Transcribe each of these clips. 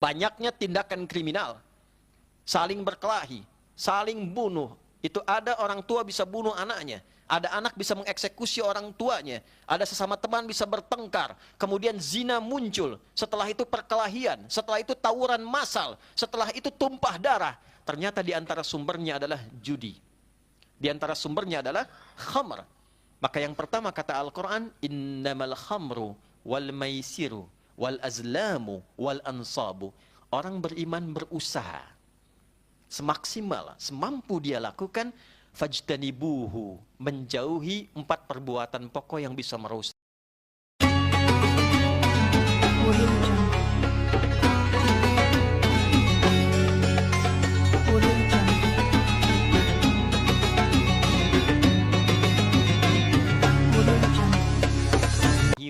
Banyaknya tindakan kriminal, saling berkelahi, saling bunuh. Itu ada orang tua bisa bunuh anaknya, ada anak bisa mengeksekusi orang tuanya, ada sesama teman bisa bertengkar, kemudian zina muncul, setelah itu perkelahian, setelah itu tawuran massal, setelah itu tumpah darah. Ternyata di antara sumbernya adalah judi. Di antara sumbernya adalah khamr. Maka yang pertama kata Al-Quran, innamal khamru wal maisiru wal azlamu wal ansabu. Orang beriman berusaha semaksimal, semampu dia lakukan, fajtanibuhu, menjauhi 4 perbuatan pokok yang bisa merusak.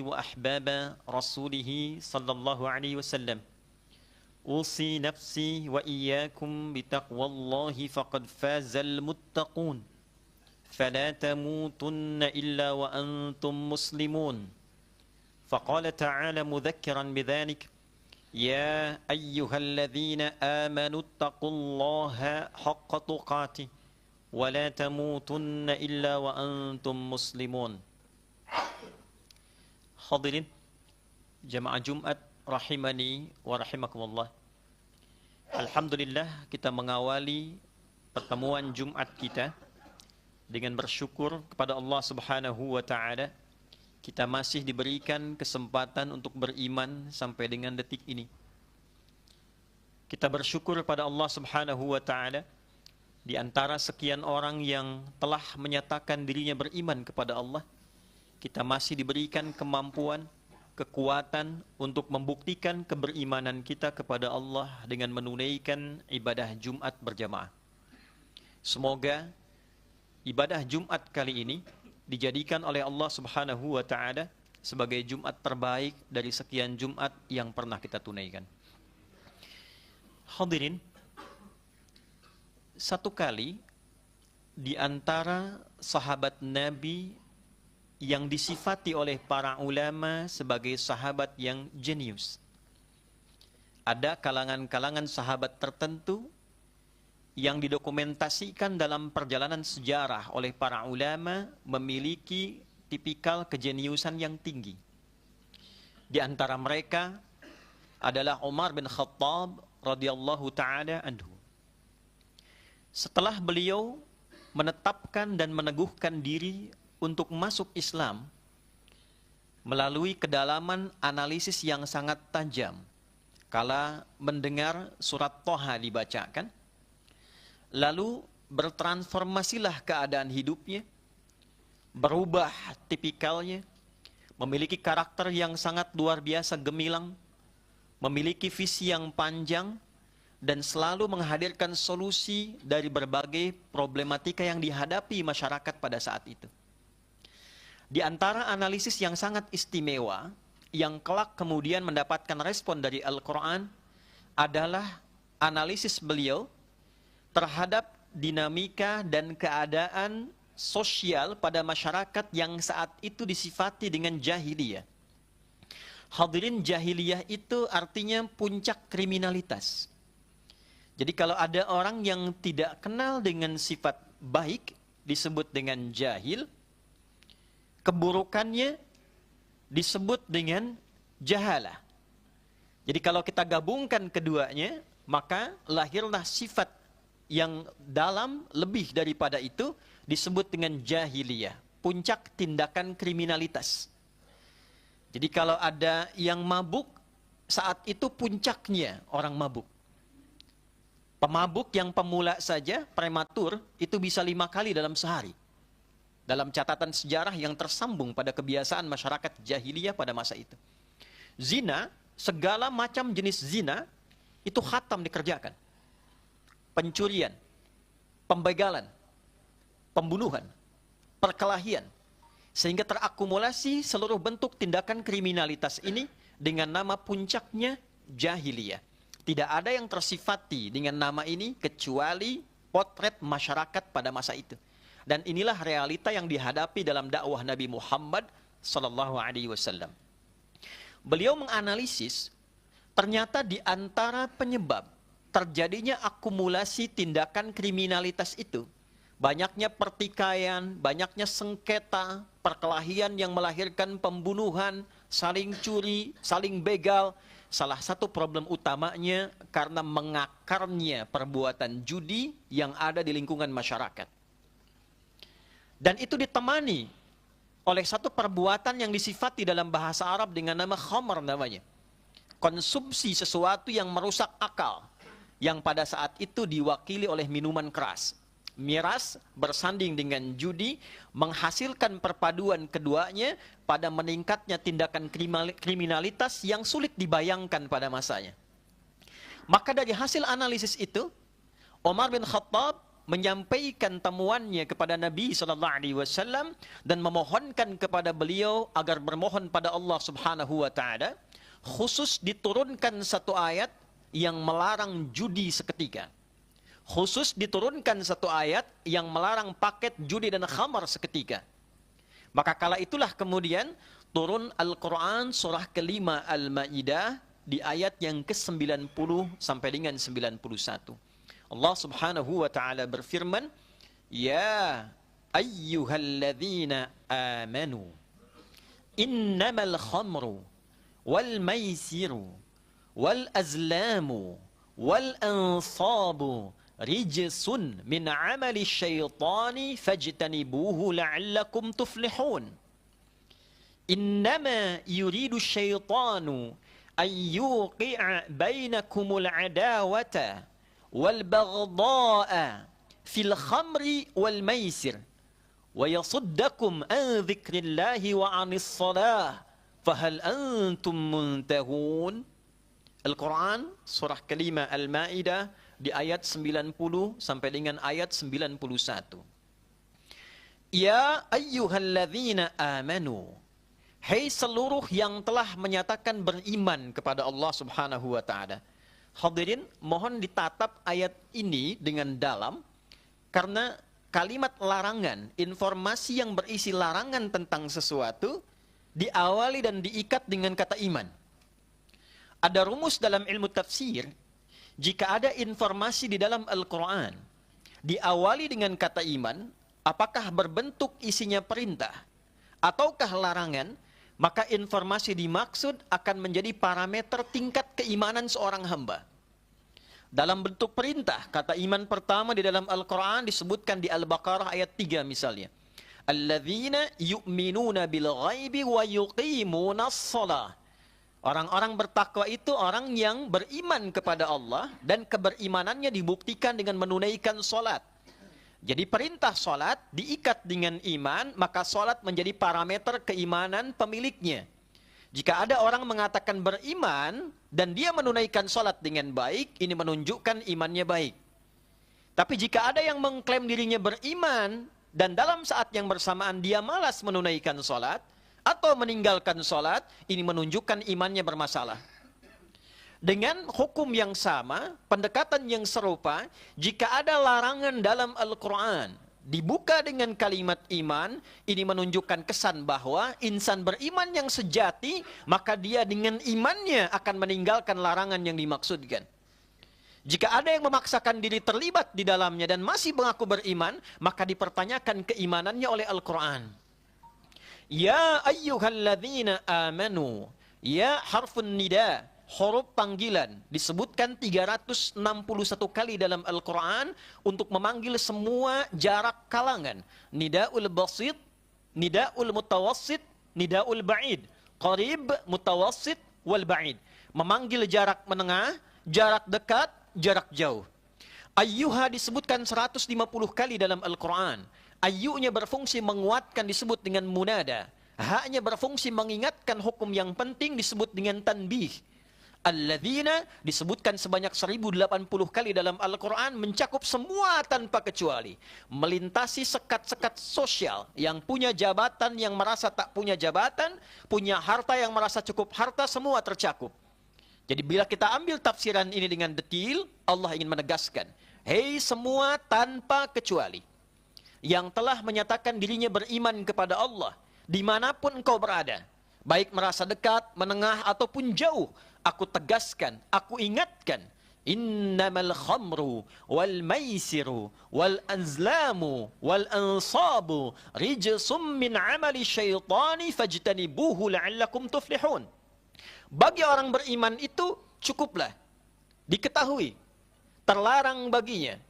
Wa ahbaba rasulihi sallallahu alaihi wasallam. أوصي نفسي وإياكم بتقوى الله فقد فاز المتقون فلا تموتن إلا وأنتم مسلمون فقال تعالى مذكرا بذلك يا أيها الذين آمنوا اتقوا الله حق تقاته ولا تموتن إلا وأنتم مسلمون. Hadirin jamaah Jumat rahimani wa rahimakumullah. Alhamdulillah, kita mengawali pertemuan Jumat kita dengan bersyukur kepada Allah Subhanahu wa taala. Kita masih diberikan kesempatan untuk beriman sampai dengan detik ini. Kita bersyukur kepada Allah Subhanahu wa taala di antara sekian orang yang telah menyatakan dirinya beriman kepada Allah, kita masih diberikan kemampuan, kekuatan untuk membuktikan keberimanan kita kepada Allah dengan menunaikan ibadah Jumat berjamaah. Semoga ibadah Jumat kali ini dijadikan oleh Allah Subhanahu wa taala sebagai Jumat terbaik dari sekian Jumat yang pernah kita tunaikan. Hadirin, satu kali di antara sahabat Nabi yang disifati oleh para ulama sebagai sahabat yang jenius. Ada kalangan-kalangan sahabat tertentu yang didokumentasikan dalam perjalanan sejarah oleh para ulama memiliki tipikal kejeniusan yang tinggi. Di antara mereka adalah Umar bin Khattab radhiyallahu taala anhu. Setelah beliau menetapkan dan meneguhkan diri untuk masuk Islam melalui kedalaman analisis yang sangat tajam kala mendengar surat Thaha dibacakan, lalu bertransformasilah keadaan hidupnya, berubah tipikalnya, memiliki karakter yang sangat luar biasa gemilang, memiliki visi yang panjang, dan selalu menghadirkan solusi dari berbagai problematika yang dihadapi masyarakat pada saat itu. Di antara analisis yang sangat istimewa, yang kelak kemudian mendapatkan respon dari Al-Quran, adalah analisis beliau terhadap dinamika dan keadaan sosial pada masyarakat yang saat itu disifati dengan jahiliyah. Hadirin, jahiliyah itu artinya puncak kriminalitas. Jadi kalau ada orang yang tidak kenal dengan sifat baik, disebut dengan jahil. Keburukannya disebut dengan jahalah. Jadi kalau kita gabungkan keduanya, maka lahirlah sifat yang dalam lebih daripada itu disebut dengan jahiliyah, puncak tindakan kriminalitas. Jadi kalau ada yang mabuk, saat itu puncaknya orang mabuk. Pemabuk yang pemula saja, prematur, itu bisa 5 kali dalam sehari. Dalam catatan sejarah yang tersambung pada kebiasaan masyarakat jahiliyah pada masa itu. Zina, segala macam jenis zina, itu khatam dikerjakan. Pencurian, pembegalan, pembunuhan, perkelahian. Sehingga terakumulasi seluruh bentuk tindakan kriminalitas ini dengan nama puncaknya jahiliyah. Tidak ada yang tersifati dengan nama ini kecuali potret masyarakat pada masa itu. Dan inilah realita yang dihadapi dalam dakwah Nabi Muhammad sallallahu alaihi wasallam. Beliau menganalisis Ternyata di antara penyebab terjadinya akumulasi tindakan kriminalitas itu, banyaknya pertikaian, banyaknya sengketa, perkelahian yang melahirkan pembunuhan, saling curi, saling begal. Salah satu problem utamanya karena mengakarnya perbuatan judi yang ada di lingkungan masyarakat. Dan itu ditemani oleh satu perbuatan yang disifati dalam bahasa Arab dengan nama khamr namanya. Konsumsi sesuatu yang merusak akal, yang pada saat itu diwakili oleh minuman keras. Miras bersanding dengan judi menghasilkan perpaduan keduanya pada meningkatnya tindakan kriminalitas yang sulit dibayangkan pada masanya. Maka dari hasil analisis itu, Umar bin Khattab menyampaikan temuannya kepada Nabi SAW dan memohonkan kepada beliau agar bermohon pada Allah Subhanahu wa taala, khusus diturunkan satu ayat yang melarang judi seketika. Khusus diturunkan satu ayat yang melarang paket judi dan khamar seketika. Maka kala itulah kemudian turun Al-Quran surah kelima Al-Ma'idah di ayat yang ke-90 sampai dengan 91. Allah Subhanahu wa taala berfirman, "Ya ayyuhalladzina amanu innamal khamru wal maisiru wal azlamu wal ansabu rijsun min amali syaitani fajtanibuhu la'allakum tuflihun. Innama yuridu syaitanu an yuqi'a bainakumul adawata wal baghdha'a fil khamri wal maisir wa yasuddakum an dzikrillahi wa 'anis shalah fahal antum muntahun." Al-Quran surah kelima Al-Ma'idah di ayat 90 sampai dengan ayat 91. Ya ayyuhalladzina amanu, hai seluruh yang telah menyatakan beriman kepada Allah Subhanahu wa taala. Hadirin, mohon ditatap ayat ini dengan dalam, karena kalimat larangan, informasi yang berisi larangan tentang sesuatu diawali dan diikat dengan kata iman. Ada rumus dalam ilmu tafsir, jika ada informasi di dalam Al-Quran diawali dengan kata iman, apakah berbentuk isinya perintah ataukah larangan, maka informasi dimaksud akan menjadi parameter tingkat keimanan seorang hamba. Dalam bentuk perintah, kata iman pertama di dalam Al-Quran disebutkan di Al-Baqarah ayat 3 misalnya. Alladzina yu'minuna bil ghaibi wa yuqimunas shalah. Orang-orang bertakwa itu orang yang beriman kepada Allah dan keberimanannya dibuktikan dengan menunaikan sholat. Jadi perintah sholat diikat dengan iman, maka sholat menjadi parameter keimanan pemiliknya. Jika ada orang mengatakan beriman dan dia menunaikan sholat dengan baik, ini menunjukkan imannya baik. Tapi jika ada yang mengklaim dirinya beriman dan dalam saat yang bersamaan dia malas menunaikan sholat, atau meninggalkan sholat, ini menunjukkan imannya bermasalah. Dengan hukum yang sama, pendekatan yang serupa, jika ada larangan dalam Al-Quran, dibuka dengan kalimat iman, ini menunjukkan kesan bahwa insan beriman yang sejati, maka dia dengan imannya akan meninggalkan larangan yang dimaksudkan. Jika ada yang memaksakan diri terlibat di dalamnya dan masih mengaku beriman, maka dipertanyakan keimanannya oleh Al-Quran. Ya ayyuhalladzina amanu. Ya harfun nida, huruf panggilan, disebutkan 361 kali dalam Al-Quran untuk memanggil semua jarak kalangan. Nidaul basit, nidaul mutawassit, nidaul ba'id. Qarib, mutawassit, wal ba'id. Memanggil jarak menengah, jarak dekat, jarak jauh. Ayyuha disebutkan 150 kali dalam Al-Quran. Ayyunya berfungsi menguatkan disebut dengan munada. Haknya berfungsi mengingatkan hukum yang penting disebut dengan tanbih. Alladzina disebutkan sebanyak 1080 kali dalam Al-Quran, mencakup semua tanpa kecuali. Melintasi sekat-sekat sosial, yang punya jabatan, yang merasa tak punya jabatan, punya harta, yang merasa cukup harta, semua tercakup. Jadi bila kita ambil tafsiran ini dengan detil, Allah ingin menegaskan, hei semua tanpa kecuali, yang telah menyatakan dirinya beriman kepada Allah, dimanapun engkau berada, baik merasa dekat, menengah, ataupun jauh, aku tegaskan, aku ingatkan, innamal khamru wal maisiru wal azlamu wal ansabu rijsum min amali syaitani fajtanibuhu la'allakum tuflihun. Bagi orang beriman itu cukuplah diketahui, terlarang baginya.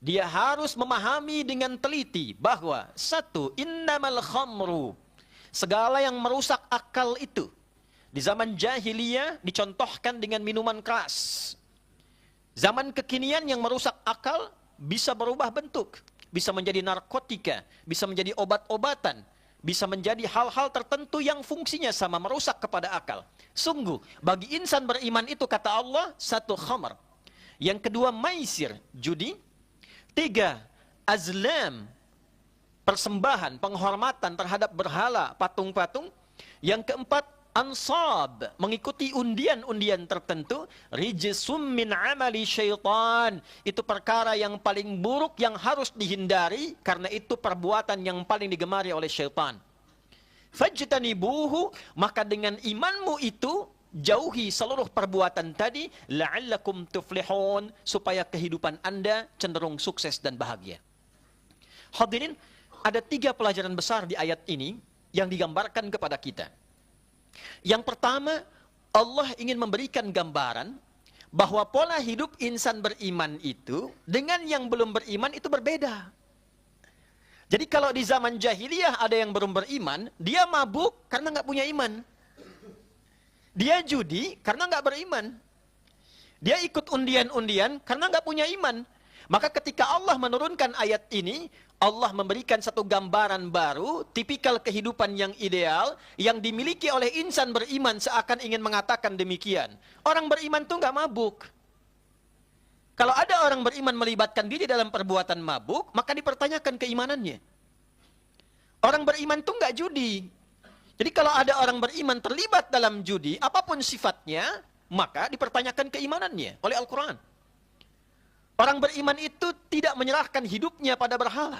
Dia harus memahami dengan teliti bahwa satu, innamal khamru, segala yang merusak akal itu di zaman jahiliyah dicontohkan dengan minuman keras. Zaman kekinian yang merusak akal bisa berubah bentuk, bisa menjadi narkotika, bisa menjadi obat-obatan, bisa menjadi hal-hal tertentu yang fungsinya sama, merusak kepada akal. Sungguh, bagi insan beriman itu kata Allah, satu khamr. Yang kedua maisir, judi. Tiga, azlam, persembahan, penghormatan terhadap berhala, patung-patung. Yang keempat, ansab, mengikuti undian-undian tertentu. Rijsum min amali syaitan, itu perkara yang paling buruk yang harus dihindari, karena itu perbuatan yang paling digemari oleh syaitan. Fajtanibuhu, maka dengan imanmu itu jauhi seluruh perbuatan tadi, la'allakum tuflihun, supaya kehidupan Anda cenderung sukses dan bahagia. Hadirin, ada 3 pelajaran besar di ayat ini yang digambarkan kepada kita. Yang pertama, Allah ingin memberikan gambaran bahwa pola hidup insan beriman itu dengan yang belum beriman itu berbeda. Jadi kalau di zaman jahiliyah ada yang belum beriman, dia mabuk karena nggak punya iman. Dia judi karena nggak beriman. Dia ikut undian-undian karena nggak punya iman. Maka ketika Allah menurunkan ayat ini, Allah memberikan satu gambaran baru, tipikal kehidupan yang ideal, yang dimiliki oleh insan beriman seakan ingin mengatakan demikian. Orang beriman tuh nggak mabuk. Kalau ada orang beriman melibatkan diri dalam perbuatan mabuk, maka dipertanyakan keimanannya. Orang beriman tuh nggak judi. Jadi kalau ada orang beriman terlibat dalam judi, apapun sifatnya, maka dipertanyakan keimanannya oleh Al-Quran. Orang beriman itu tidak menyerahkan hidupnya pada berhala.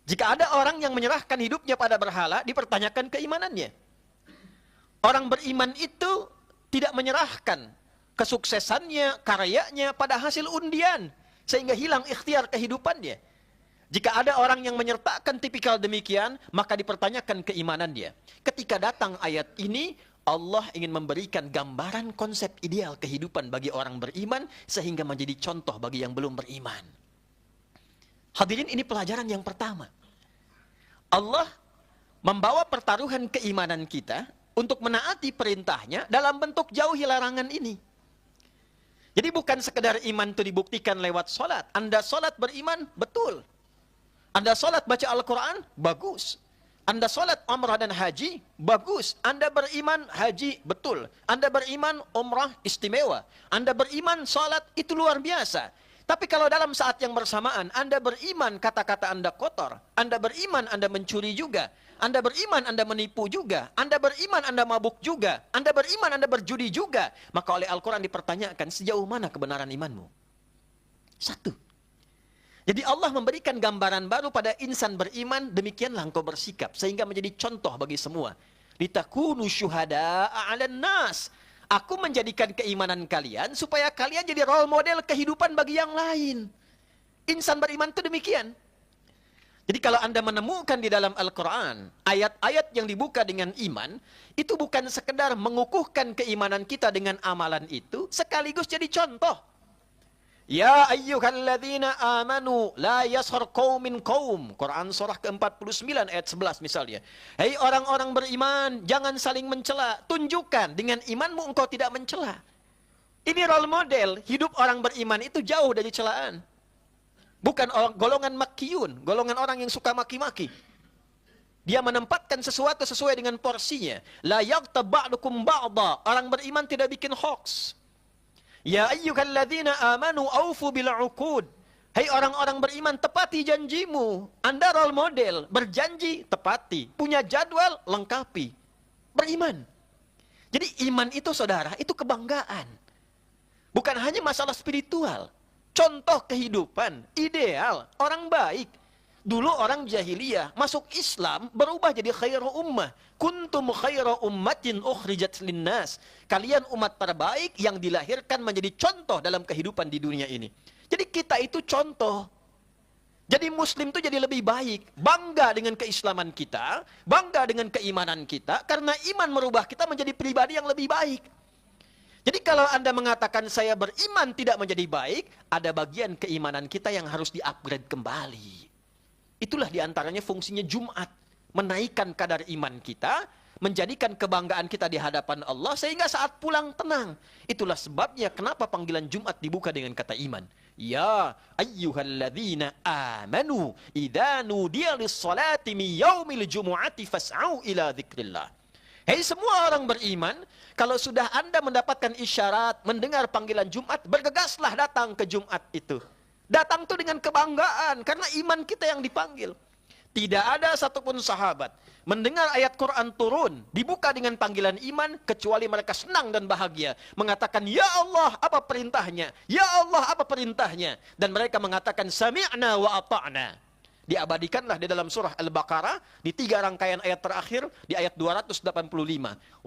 Jika ada orang yang menyerahkan hidupnya pada berhala, dipertanyakan keimanannya. Orang beriman itu tidak menyerahkan kesuksesannya, karyanya pada hasil undian, sehingga hilang ikhtiar kehidupannya. Jika ada orang yang menyertakan tipikal demikian, maka dipertanyakan keimanan dia. Ketika datang ayat ini, Allah ingin memberikan gambaran konsep ideal kehidupan bagi orang beriman, sehingga menjadi contoh bagi yang belum beriman. Hadirin, ini pelajaran yang pertama. Allah membawa pertaruhan keimanan kita untuk menaati perintahnya dalam bentuk jauhi larangan ini. Jadi bukan sekedar iman itu dibuktikan lewat sholat. Anda sholat beriman, betul. Anda sholat baca Al-Quran, bagus. Anda sholat umrah dan haji, bagus. Anda beriman, haji, betul. Anda beriman, umrah, istimewa. Anda beriman, sholat, itu luar biasa. Tapi kalau dalam saat yang bersamaan, Anda beriman, kata-kata Anda kotor. Anda beriman, Anda mencuri juga. Anda beriman, Anda menipu juga. Anda beriman, Anda mabuk juga. Anda beriman, Anda berjudi juga. Maka oleh Al-Quran dipertanyakan, sejauh mana kebenaran imanmu? Satu. Jadi Allah memberikan gambaran baru pada insan beriman, demikianlah engkau bersikap, sehingga menjadi contoh bagi semua. Litakunu syuhada'a 'alan nas. Aku menjadikan keimanan kalian supaya kalian jadi role model kehidupan bagi yang lain. Insan beriman itu demikian. Jadi kalau Anda menemukan di dalam Al-Quran, ayat-ayat yang dibuka dengan iman, itu bukan sekedar mengukuhkan keimanan kita dengan amalan itu, sekaligus jadi contoh. Ya ayyuhalladzina amanu la yashar qaumin qaum. Quran surah ke-49 ayat 11 misalnya. Hei orang-orang beriman, jangan saling mencela. Tunjukkan dengan imanmu engkau tidak mencela. Ini role model, hidup orang beriman itu jauh dari celaan. Bukan golongan makkiyun, golongan orang yang suka maki-maki. Dia menempatkan sesuatu sesuai dengan porsinya. La yaghtab ba'dukum ba'da. Orang beriman tidak bikin hoax. Ya ayyuhalladzina amanu aufu bil uqud. Hai orang-orang beriman, tepati janjimu. Anda role model, berjanji, tepati. Punya jadwal, lengkapi. Beriman. Jadi iman itu saudara, itu kebanggaan. Bukan hanya masalah spiritual. Contoh kehidupan, ideal, orang baik. Dulu orang jahiliyah masuk Islam berubah jadi khairu ummah. Kuntum khairu ummatin ukhrijat linnas. Kalian umat terbaik yang dilahirkan menjadi contoh dalam kehidupan di dunia ini. Jadi kita itu contoh. Jadi muslim itu jadi lebih baik. Bangga dengan keislaman kita, bangga dengan keimanan kita, karena iman merubah kita menjadi pribadi yang lebih baik. Jadi kalau Anda mengatakan saya beriman tidak menjadi baik, ada bagian keimanan kita yang harus di-upgrade kembali. Itulah diantaranya fungsinya Jumat. Menaikkan kadar iman kita, menjadikan kebanggaan kita di hadapan Allah, sehingga saat pulang tenang. Itulah sebabnya kenapa panggilan Jumat dibuka dengan kata iman. Ya ayyuhalladzina amanu idza nudiya lis-salati min yaumil jumu'ati fas'au ila dzikrillah. Hei semua orang beriman, kalau sudah Anda mendapatkan isyarat, mendengar panggilan Jumat, bergegaslah datang ke Jumat itu. Datang itu dengan kebanggaan, karena iman kita yang dipanggil. Tidak ada satupun sahabat mendengar ayat Quran turun, dibuka dengan panggilan iman, kecuali mereka senang dan bahagia. Mengatakan, Ya Allah, apa perintahnya? Ya Allah, apa perintahnya? Dan mereka mengatakan, Sami'na wa ata'na. Diabadikanlah di dalam surah Al-Baqarah, di 3 rangkaian ayat terakhir, di ayat 285.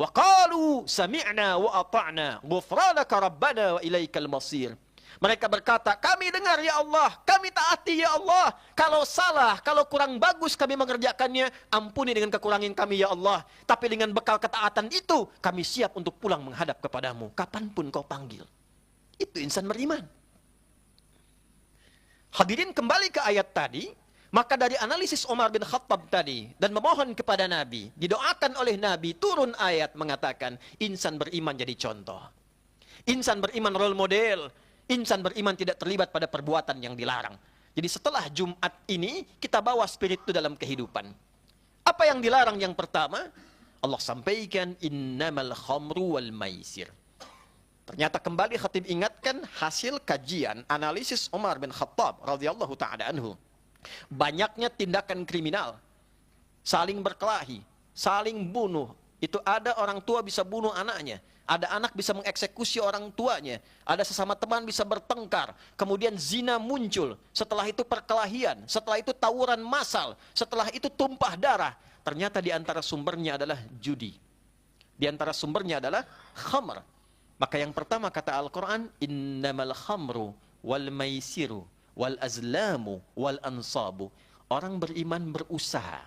Wa qalu sami'na wa ata'na, ghufranaka rabbana wa ilaikal masir. Mereka berkata, kami dengar ya Allah, kami taati ya Allah. Kalau salah, kalau kurang bagus kami mengerjakannya, ampuni dengan kekurangan kami ya Allah. Tapi dengan bekal ketaatan itu, kami siap untuk pulang menghadap kepadamu. Kapanpun kau panggil. Itu insan beriman. Hadirin kembali ke ayat tadi, maka dari analisis Umar bin Khattab tadi, dan memohon kepada Nabi, didoakan oleh Nabi, turun ayat mengatakan, insan beriman jadi contoh. Insan beriman role model. Insan beriman tidak terlibat pada perbuatan yang dilarang. Jadi setelah Jumat ini, kita bawa spirit itu dalam kehidupan. Apa yang dilarang yang pertama? Allah sampaikan, innamal khamru wal maisir. Ternyata kembali khatib ingatkan hasil kajian, analisis Umar bin Khattab radhiyallahu ta'ala anhu. Banyaknya tindakan kriminal, saling berkelahi, saling bunuh. Itu ada orang tua bisa bunuh anaknya. Ada anak bisa mengeksekusi orang tuanya. Ada sesama teman bisa bertengkar. Kemudian zina muncul. Setelah itu perkelahian. Setelah itu tawuran massal. Setelah itu tumpah darah. Ternyata di antara sumbernya adalah judi. Di antara sumbernya adalah khamr. Maka yang pertama kata Al-Quran, innamal khamru wal maisiru wal azlamu wal ansabu. Orang beriman berusaha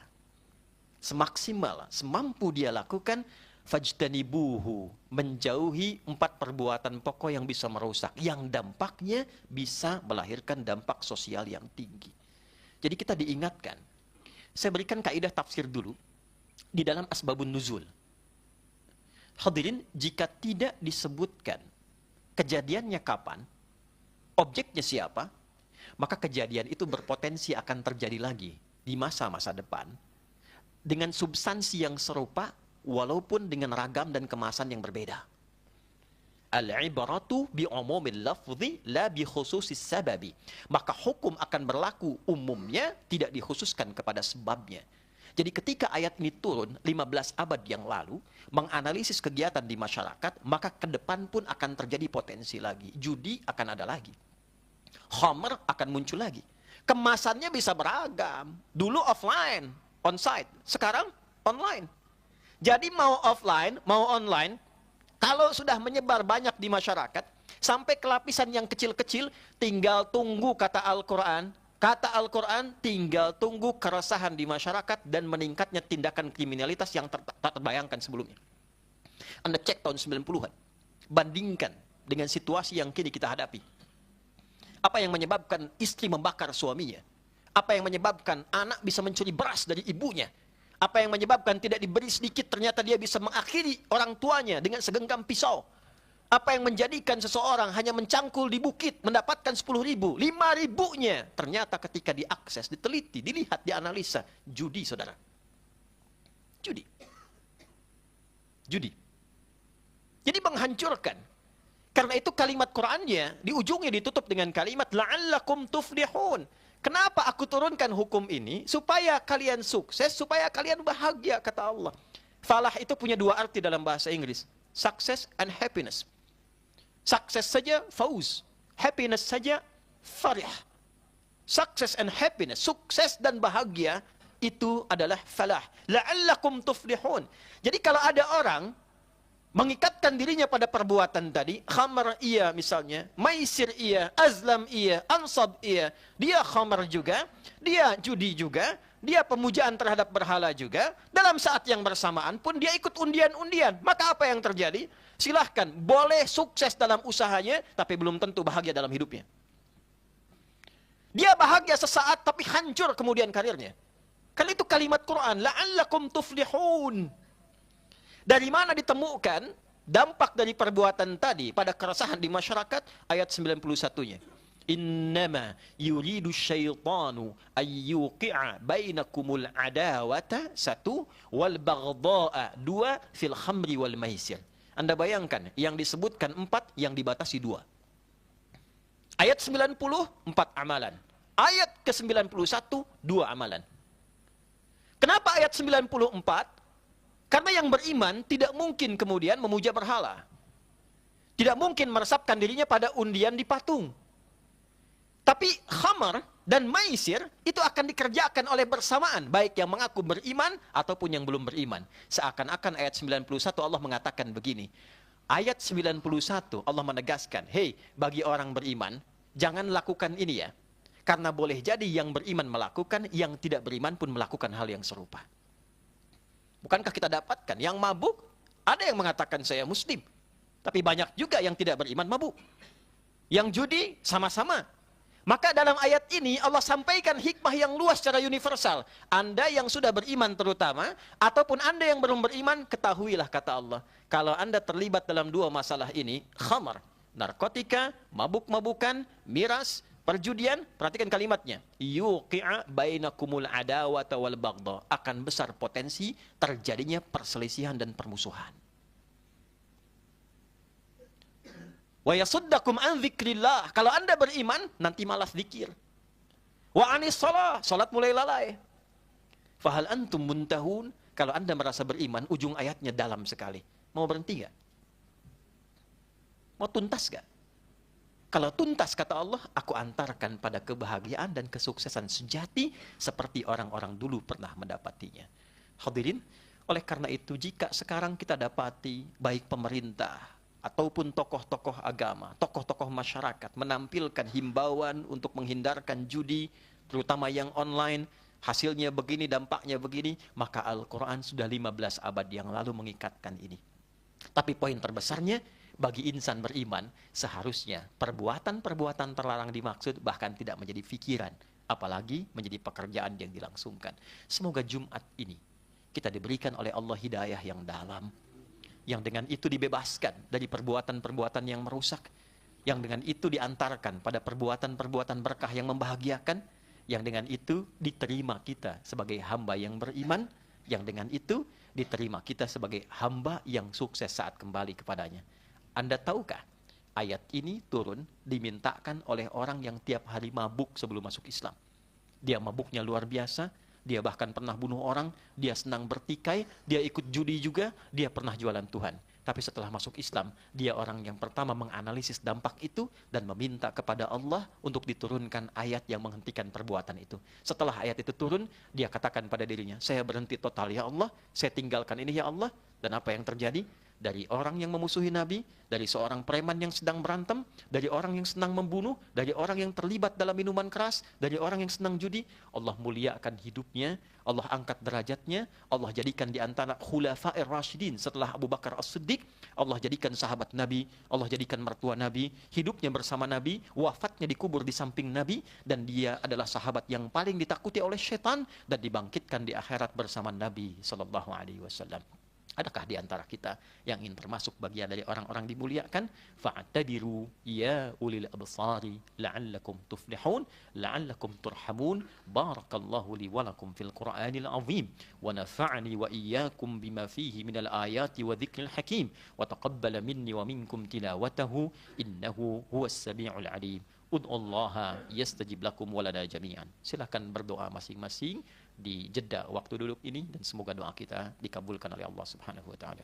semaksimal, semampu dia lakukan, fajtanibuhu, menjauhi 4 perbuatan pokok yang bisa merusak, yang dampaknya bisa melahirkan dampak sosial yang tinggi. Jadi kita diingatkan. Saya berikan kaidah tafsir dulu di dalam asbabun nuzul. Hadirin, jika tidak disebutkan kejadiannya kapan, objeknya siapa, maka kejadian itu berpotensi akan terjadi lagi di masa-masa depan dengan substansi yang serupa, walaupun dengan ragam dan kemasan yang berbeda. Al-ibaratu bi'umumil lafzi la bi khususis sababi. Maka hukum akan berlaku umumnya, tidak dikhususkan kepada sebabnya. Jadi ketika ayat ini turun 15 abad yang lalu, menganalisis kegiatan di masyarakat, maka ke depan pun akan terjadi potensi lagi. Judi akan ada lagi. Khamr akan muncul lagi. Kemasannya bisa beragam. Dulu offline, on-site. Sekarang online. Jadi mau offline, mau online, kalau sudah menyebar banyak di masyarakat, sampai ke lapisan yang kecil-kecil, tinggal tunggu kata Al-Quran. Kata Al-Quran, tinggal tunggu keresahan di masyarakat dan meningkatnya tindakan kriminalitas yang tak terbayangkan sebelumnya. Anda cek tahun 90-an. Bandingkan dengan situasi yang kini kita hadapi. Apa yang menyebabkan istri membakar suaminya? Apa yang menyebabkan anak bisa mencuri beras dari ibunya? Apa yang menyebabkan tidak diberi sedikit, ternyata dia bisa mengakhiri orang tuanya dengan segenggam pisau? Apa yang menjadikan seseorang hanya mencangkul di bukit, mendapatkan 10.000, 5.000-nya, ternyata ketika diakses, diteliti, dilihat, dianalisa, judi, saudara. Judi. Judi. Jadi menghancurkan. Karena itu kalimat Qur'annya, di ujungnya ditutup dengan kalimat, la'allakum tuflihun. Kenapa aku turunkan hukum ini? Supaya kalian sukses, supaya kalian bahagia, kata Allah. Falah itu punya 2 arti dalam bahasa Inggris. Success and happiness. Sukses saja fauz. Happiness saja farih. Success and happiness, sukses dan bahagia itu adalah falah. La'allakum tuflihun. Jadi kalau ada orang mengikatkan dirinya pada perbuatan tadi, khamar iya misalnya, maisir iya, azlam iya, ansab iya, dia khamar juga, dia judi juga, dia pemujaan terhadap berhala juga, dalam saat yang bersamaan pun dia ikut undian-undian. Maka apa yang terjadi? Silahkan, boleh sukses dalam usahanya, tapi belum tentu bahagia dalam hidupnya. Dia bahagia sesaat, tapi hancur kemudian karirnya. Kan itu kalimat Quran, la'allakum tuflihun. Dari mana ditemukan dampak dari perbuatan tadi pada keresahan di masyarakat? Ayat 91-nya. Innama yuridu syaitanu ayyuqi'a bainakumul adawata satu wal baghdha'a dua fil khamri wal maisir. Anda bayangkan, yang disebutkan 4, yang dibatasi 2. Ayat 90, 4 amalan. Ayat ke-91, 2 amalan. Kenapa ayat 94? Karena yang beriman tidak mungkin kemudian memuja berhala. Tidak mungkin meresapkan dirinya pada undian di patung. Tapi khamar dan maisir itu akan dikerjakan oleh bersamaan. Baik yang mengaku beriman ataupun yang belum beriman. Seakan-akan ayat 91 Allah mengatakan begini. Ayat 91 Allah menegaskan, hei bagi orang beriman, jangan lakukan ini ya. Karena boleh jadi yang beriman melakukan, yang tidak beriman pun melakukan hal yang serupa. Bukankah kita dapatkan yang mabuk, ada yang mengatakan saya muslim. Tapi banyak juga yang tidak beriman mabuk. Yang judi sama-sama. Maka dalam ayat ini Allah sampaikan hikmah yang luas secara universal. Anda yang sudah beriman terutama, ataupun Anda yang belum beriman, ketahuilah kata Allah. Kalau Anda terlibat dalam 2 masalah ini, khamar, narkotika, mabuk-mabukan, miras, perjudian, perhatikan kalimatnya. Yuqi'a bainakumul adawata wal baghdha. Akan besar potensi terjadinya perselisihan dan permusuhan. Wa yasuddakum an dzikrillah. Kalau Anda beriman, nanti malas zikir. Wa anis shalah, salat mulai lalai. Fahal antum muntahun? Kalau Anda merasa beriman, ujung ayatnya dalam sekali. Mau berhenti enggak? Mau tuntas enggak? Kalau tuntas kata Allah, aku antarkan pada kebahagiaan dan kesuksesan sejati seperti orang-orang dulu pernah mendapatinya. Hadirin, oleh karena itu jika sekarang kita dapati baik pemerintah ataupun tokoh-tokoh agama, tokoh-tokoh masyarakat menampilkan himbauan untuk menghindarkan judi, terutama yang online, hasilnya begini, dampaknya begini, maka Al-Quran sudah 15 abad yang lalu mengikatkan ini. Tapi poin terbesarnya, bagi insan beriman, seharusnya perbuatan-perbuatan terlarang dimaksud bahkan tidak menjadi fikiran, apalagi menjadi pekerjaan yang dilangsungkan. Semoga Jumat ini kita diberikan oleh Allah hidayah yang dalam, yang dengan itu dibebaskan dari perbuatan-perbuatan yang merusak, yang dengan itu diantarkan pada perbuatan-perbuatan berkah yang membahagiakan, yang dengan itu diterima kita sebagai hamba yang beriman, yang dengan itu diterima kita sebagai hamba yang sukses saat kembali kepadanya. Anda tahukah, ayat ini turun dimintakan oleh orang yang tiap hari mabuk sebelum masuk Islam. Dia mabuknya luar biasa, dia bahkan pernah bunuh orang, dia senang bertikai, dia ikut judi juga, dia pernah jualan Tuhan. Tapi setelah masuk Islam, dia orang yang pertama menganalisis dampak itu dan meminta kepada Allah untuk diturunkan ayat yang menghentikan perbuatan itu. Setelah ayat itu turun, dia katakan pada dirinya, saya berhenti total ya Allah, saya tinggalkan ini ya Allah. Dan apa yang terjadi? Dari orang yang memusuhi Nabi, dari seorang preman yang sedang berantem, dari orang yang senang membunuh, dari orang yang terlibat dalam minuman keras, dari orang yang senang judi, Allah muliakan hidupnya, Allah angkat derajatnya, Allah jadikan di antara khulafa'ir rasyidin setelah Abu Bakar As-Siddiq, Allah jadikan sahabat Nabi, Allah jadikan mertua Nabi, hidupnya bersama Nabi, wafatnya dikubur di samping Nabi, dan dia adalah sahabat yang paling ditakuti oleh syaitan dan dibangkitkan di akhirat bersama Nabi SAW. Adakah di antara kita yang ingin termasuk bagian dari orang-orang dimuliakan? Fa'tabiru ya ulil absari la'allakum tuflihun la'allakum turhamun. Barakallahu li wa lakum fil Qur'anil azim wa nafa'ani wa iyyakum bima fihi minal ayati wa dzikril hakim wa taqabbala minni wa minkum tilawatahu innahu huwas samiul alim. Ud'ullaha yastajib lakum walana jami'an. Silakan berdoa masing-masing di jeda waktu duduk ini dan semoga doa kita dikabulkan oleh Allah Subhanahu wa taala.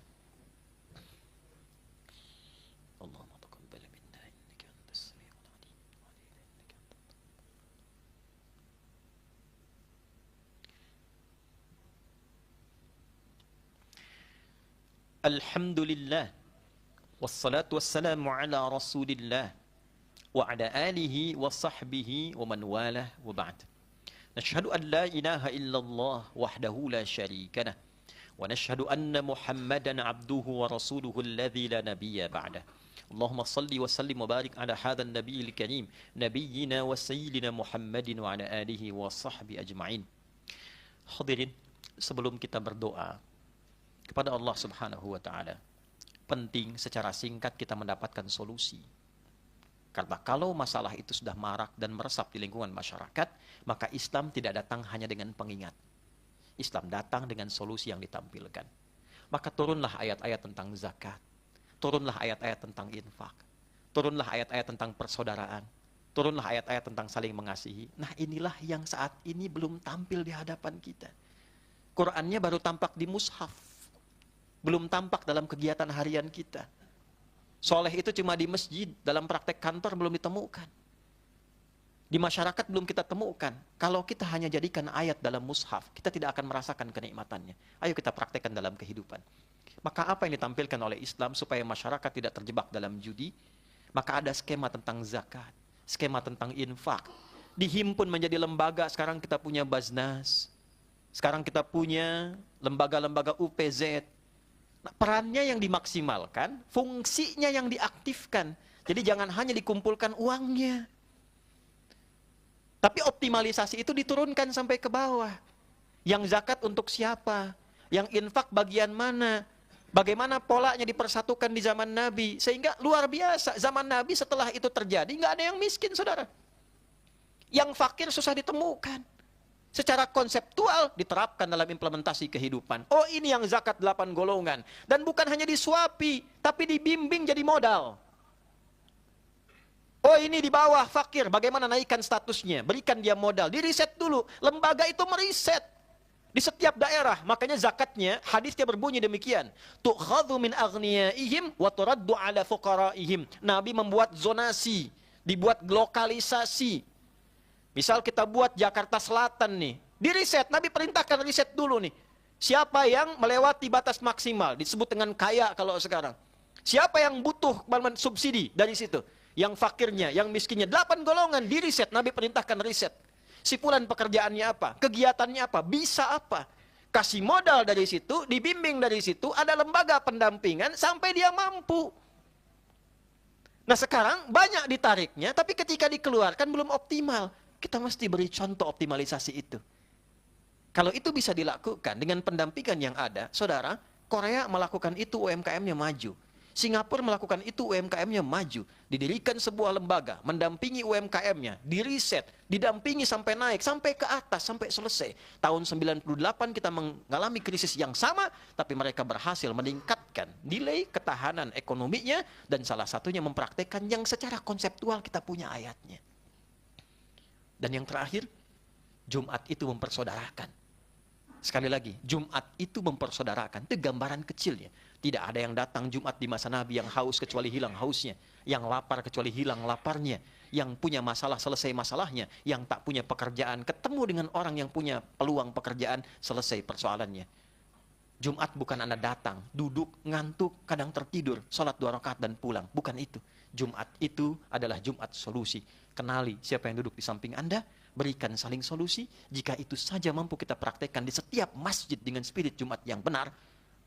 Allahumma taqabbal minna innaka antas samiul alim wa atina innaka antat Alhamdulillah. Wassalatu wassalamu ala Rasulillah wa ala alihi wa sahbihi wa man walah wa ba'd. Nashhadu an la ilaha illallah wahdahu la syarika lah. Wa nashhadu anna Muhammadan abduhu wa rasuluhu alladhi la nabiyya ba'dah. Allahumma salli wa sallim wa barik ala hadzal nabiyil karim nabiyyina wa sayyidina Muhammadin wa ala alihi wa sahbihi ajma'in. Hadirin, sebelum kita berdoa kepada Allah Subhanahu wa taala, penting secara singkat kita mendapatkan solusi. Karena kalau masalah itu sudah marak dan meresap di lingkungan masyarakat, maka Islam tidak datang hanya dengan pengingat. Islam datang dengan solusi yang ditampilkan. Maka turunlah ayat-ayat tentang zakat, turunlah ayat-ayat tentang infak, turunlah ayat-ayat tentang persaudaraan, turunlah ayat-ayat tentang saling mengasihi. Nah, inilah yang saat ini belum tampil di hadapan kita. Qurannya baru tampak di mushaf, belum tampak dalam kegiatan harian kita. Soleh itu cuma di masjid, dalam praktek kantor belum ditemukan. Di masyarakat belum kita temukan. Kalau kita hanya jadikan ayat dalam mushaf, kita tidak akan merasakan kenikmatannya. Ayo kita praktekkan dalam kehidupan. Maka apa yang ditampilkan oleh Islam supaya masyarakat tidak terjebak dalam judi? Maka ada skema tentang zakat, skema tentang infak. Dihimpun menjadi lembaga, sekarang kita punya Baznas, sekarang kita punya lembaga-lembaga UPZ. Nah, perannya yang dimaksimalkan, fungsinya yang diaktifkan. Jadi jangan hanya dikumpulkan uangnya, tapi optimalisasi itu diturunkan sampai ke bawah. Yang zakat untuk siapa? Yang infak bagian mana? Bagaimana polanya dipersatukan di zaman Nabi? Sehingga luar biasa, zaman Nabi setelah itu terjadi, nggak ada yang miskin, saudara. Yang fakir susah ditemukan. Secara konseptual diterapkan dalam implementasi kehidupan. Oh, ini yang zakat 8 golongan. Dan bukan hanya disuapi, tapi dibimbing jadi modal. Oh, ini di bawah fakir, bagaimana naikkan statusnya? Berikan dia modal, diriset dulu. Lembaga itu meriset di setiap daerah. Makanya zakatnya, hadisnya berbunyi demikian. Tu'khadhu min aghniyaihim wa turaddu ala fuqaraihim. Nabi membuat zonasi, dibuat lokalisasi. Misal kita buat Jakarta Selatan nih, diriset, Nabi perintahkan riset dulu nih. Siapa yang melewati batas maksimal, disebut dengan kaya kalau sekarang. Siapa yang butuh subsidi dari situ? Yang fakirnya, yang miskinnya, 8 golongan diriset, Nabi perintahkan riset. Sipulan pekerjaannya apa? Kegiatannya apa? Bisa apa? Kasih modal dari situ, dibimbing dari situ, ada lembaga pendampingan sampai dia mampu. Nah, sekarang banyak ditariknya, tapi ketika dikeluarkan belum optimal. Kita mesti beri contoh optimalisasi itu. Kalau itu bisa dilakukan dengan pendampingan yang ada, saudara, Korea melakukan itu UMKM-nya maju. Singapura melakukan itu UMKM-nya maju. Didirikan sebuah lembaga, mendampingi UMKM-nya, diriset, didampingi sampai naik, sampai ke atas, sampai selesai. Tahun 98 kita mengalami krisis yang sama, tapi mereka berhasil meningkatkan nilai ketahanan ekonominya, dan salah satunya mempraktekkan yang secara konseptual kita punya ayatnya. Dan yang terakhir, Jumat itu mempersaudarakan. Sekali lagi, Jumat itu mempersaudarakan. Itu gambaran kecilnya. Tidak ada yang datang Jumat di masa Nabi yang haus kecuali hilang hausnya. Yang lapar kecuali hilang laparnya. Yang punya masalah selesai masalahnya. Yang tak punya pekerjaan ketemu dengan orang yang punya peluang pekerjaan, selesai persoalannya. Jumat bukan Anda datang, duduk, ngantuk, kadang tertidur, sholat 2 rakaat dan pulang. Bukan itu. Jumat itu adalah Jumat solusi. Kenali siapa yang duduk di samping Anda, berikan saling solusi. Jika itu saja mampu kita praktekkan di setiap masjid dengan spirit Jumat yang benar,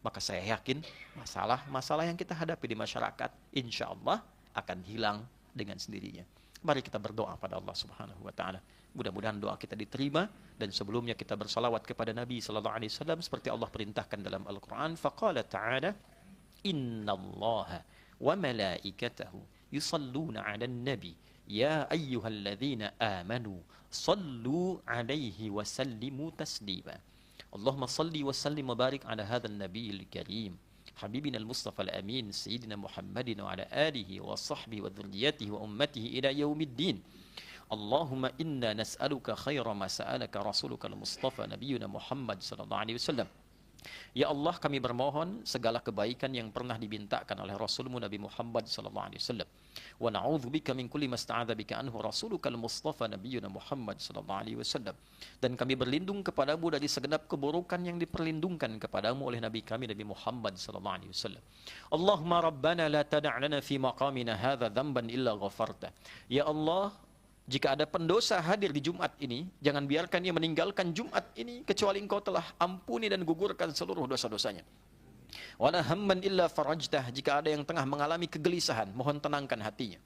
maka saya yakin masalah-masalah yang kita hadapi di masyarakat, insya Allah akan hilang dengan sendirinya. Mari kita berdoa pada Allah Subhanahu wa taala. Mudah-mudahan doa kita diterima, dan sebelumnya kita bersalawat kepada Nabi sallallahu alaihi wasallam seperti Allah perintahkan dalam Al-Qur'an. Faqala ta'ala, innallaha wa malaikatahu yusalluna 'alan nabi ya ayyuhalladzina amanu sallu 'alaihi wa sallimu taslima. Allahumma salli wa sallim wa barik 'ala hadzal nabiyil karim habibina al-mustafa al-amin sayyidina Muhammadin wa 'ala alihi wa sahbihi wa dhurriyyatihi wa ummatihi ila yaumiddin. Allahumma inna nas'aluka khaira ma sa'alaka rasuluka al-mustafa nabiyyuna Muhammad sallallahu alaihi wasallam Ya Allah, kami bermohon segala kebaikan yang pernah dimintakan oleh Rasulmu Nabi Muhammad sallallahu alaihi wasallam. Wa na'udzubika min kulli ma sta'adza bika anhu rasulukal mustafa nabiyyuna Muhammad sallallahu alaihi wasallam. Dan kami berlindung kepadamu dari segenap keburukan yang diperlindungkan kepadamu oleh Nabi kami Nabi Muhammad sallallahu alaihi wasallam. Allahumma rabbana la tada' lana fi maqamina hadza dhanban illa ghafarta. Ya Allah, jika ada pendosa hadir di Jumat ini, jangan biarkan dia meninggalkan Jumat ini kecuali Engkau telah ampuni dan gugurkan seluruh dosa-dosanya. Wala hamman illa farajtah, jika ada yang tengah mengalami kegelisahan, mohon tenangkan hatinya.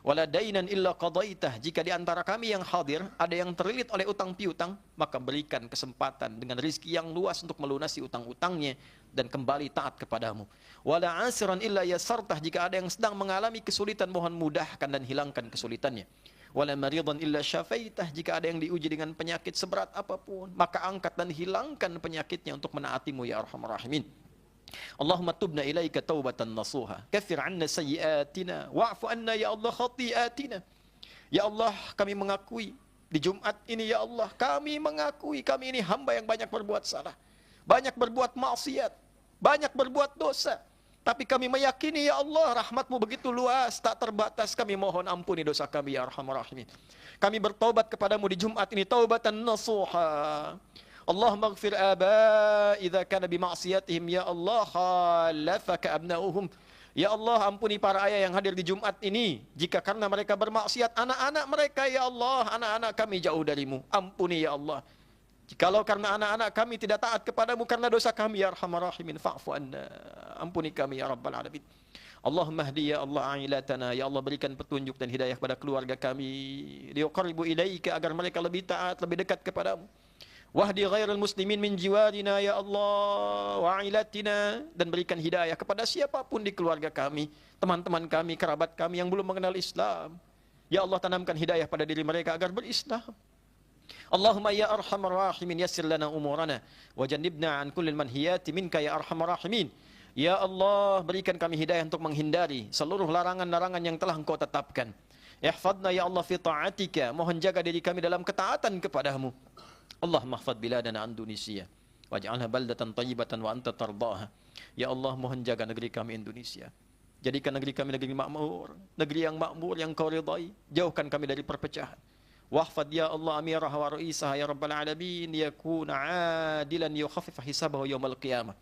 Wala dainan illa qadaitah, jika di antara kami yang hadir ada yang terlilit oleh utang piutang, maka berikan kesempatan dengan rizki yang luas untuk melunasi utang-utangnya dan kembali taat kepadamu. Wala asiran illa yasartah, jika ada yang sedang mengalami kesulitan, mohon mudahkan dan hilangkan kesulitannya. Wala maridan illa syafaitah, jika ada yang diuji dengan penyakit seberat apapun, maka angkat dan hilangkan penyakitnya untuk menaatimu ya arhamar rahimin. Allahumma tubna ilaika taubatan nasuha, kaffir 'anna sayyi'atina, wa'fu 'anna ya Allah khati'atina. Ya Allah, kami mengakui di Jumat ini ya Allah, kami mengakui kami ini hamba yang banyak berbuat salah, banyak berbuat maksiat, banyak berbuat dosa. Tapi kami meyakini ya Allah, rahmat-Mu begitu luas, tak terbatas. Kami mohon ampuni dosa kami ya arhamar rahimin. Kami bertobat kepadamu di Jumat ini taubatan nasuha. Allahumma ighfir aba'i idza kana bima'siyatihim ya Allah khalafaka abna'uhum. Ya Allah, ampuni para ayah yang hadir di Jumat ini jika karena mereka bermaksiat anak-anak mereka ya Allah, anak-anak kami jauh darimu. Ampuni ya Allah. Jikalau karena anak-anak kami tidak taat kepadamu karena dosa kami ya arhamar rahimin, fa'fu anna, ampuni kami ya rabbal alamin. Allahumma hdi ya Allah ailatana, ya Allah berikan petunjuk dan hidayah pada keluarga kami, liqarribu ilaika, agar mereka lebih taat, lebih dekat kepadamu. Wahdi ghairil muslimin min jiwarina ya Allah wa ailatina, dan berikan hidayah kepada siapapun di keluarga kami, teman-teman kami, kerabat kami yang belum mengenal Islam. Ya Allah, tanamkan hidayah pada diri mereka agar berislam. Allahumma ya arhamar rahimin yassir lana umurana wa jannibna an kullil manhiyati minka ya arhamar rahimin. Ya Allah, berikan kami hidayah untuk menghindari seluruh larangan-larangan yang telah Engkau tetapkan. Ihfadna ya Allah fi ta'atika, mohon jaga diri kami dalam ketaatan kepadamu. Allahumma ihfad biladana Indonesia waj'alha baldatan thayyibatan wa anta tardaha. Ya Allah, mohon jaga negeri kami Indonesia. Jadikan negeri kami negeri makmur, negeri yang makmur yang Kau ridai. Jauhkan kami dari perpecahan. Wahfad ya Allah amirah wa raisah ya rabbal alamin, yakuna adilan yukhaffif hisabahu yaumal qiyamah.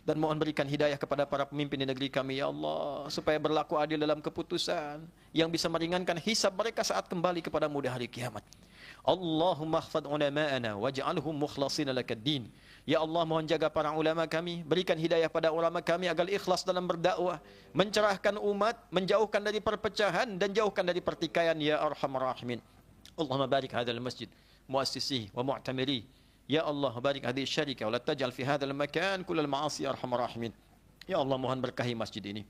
Dan mohon berikan hidayah kepada para pemimpin di negeri kami ya Allah, supaya berlaku adil dalam keputusan yang bisa meringankan hisab mereka saat kembali kepadamu di hari kiamat. Allahumma ihfad ulama'ana waj'alhum mukhlashina lakad-din. Ya Allah, mohon jaga para ulama kami, berikan hidayah pada ulama kami agar ikhlas dalam berdakwah, mencerahkan umat, menjauhkan dari perpecahan dan jauhkan dari pertikaian ya arhamar rahimin. Allahumma barik hadzal masjid muassisihi wa mu'tamiri. Ya Allah, barik hadhihi syarika wa la taj'al fi hadzal makan kullal ma'asi ya arhamar rahimin. Ya Allah, mohon berkahi masjid ini,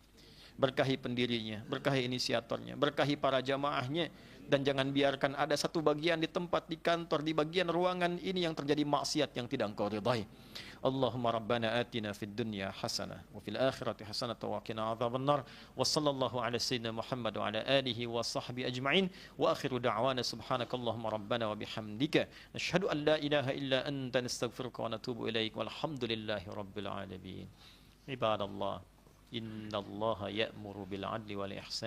berkahi pendirinya, berkahi inisiatornya, berkahi para jamaahnya, dan jangan biarkan ada satu bagian di tempat, di kantor, di bagian ruangan ini yang terjadi maksiat yang tidak Engkau ridhai. Allahumma rabbana atina fid dunya hasanah wa fil akhirati hasanah wa qina adzabannar. Wa sallallahu ala sayyidina Muhammad wa ala alihi wa sahbihi ajma'in. Wa akhiru da'wana subhanakallahumma rabbana wa bihamdika nashhadu an la ilaha illa anta nastaghfiruka wa natubu ilaik. Walhamdulillahi rabbil alamin. Ibadallah, innallaha ya'muru bil 'adli wal ihsan